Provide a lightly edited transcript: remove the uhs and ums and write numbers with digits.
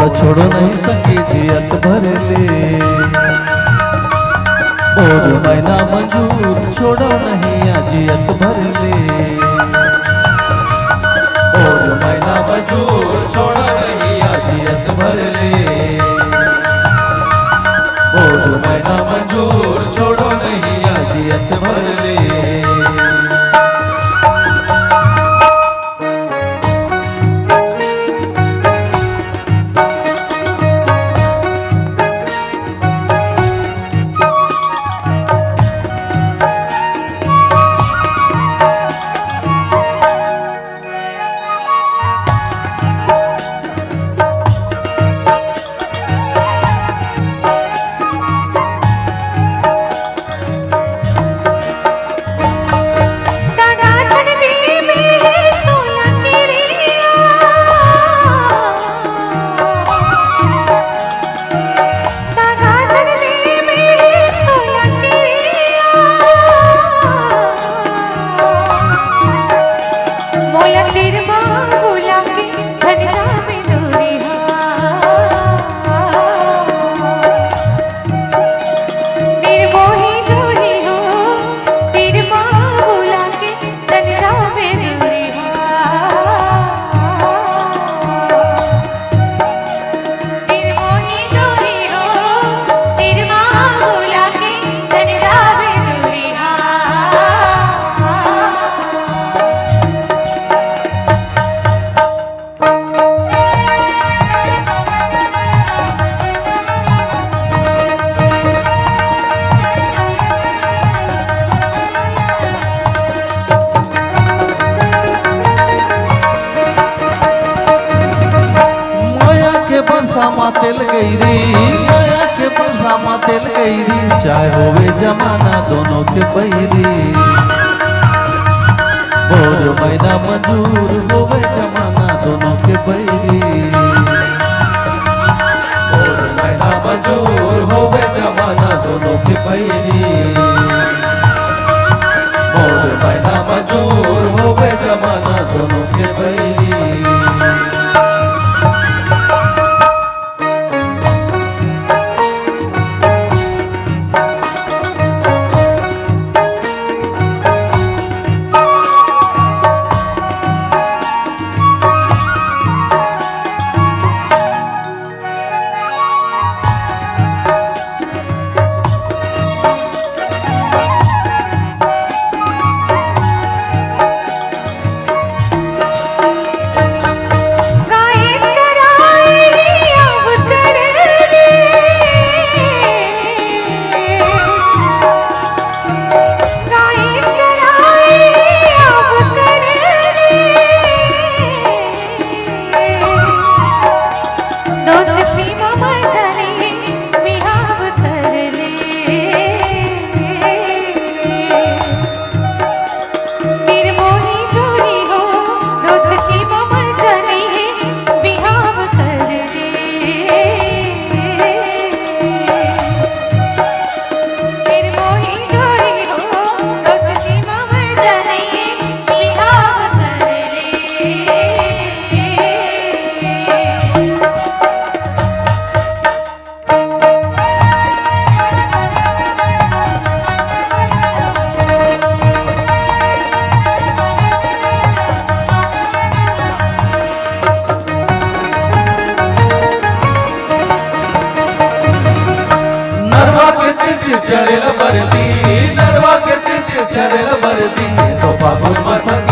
बोलो छोड़ो नहीं सकी जियत भर ले। और मैना मंजूर छोड़ो नहीं जियत भर ले। और मैना मंजूर छोड़ो नहीं जियत भर ले। और मैना मंजूर छोड़ो नहीं जियत भर ले। तेल गई री माया के बरसा तेल गई री। चाहे होवे जमाना दोनों के पैरी। और मैना मंजूर होवे जमाना दोनों के पैरी। और मैना मंजूर होवे जमाना दोनों के पैरी। और मैना मंजूर होवे जमाना दोनों के पैरी। चरेल बरदी नरवा के तिल चरेल बरदी सोफा गुल मसंग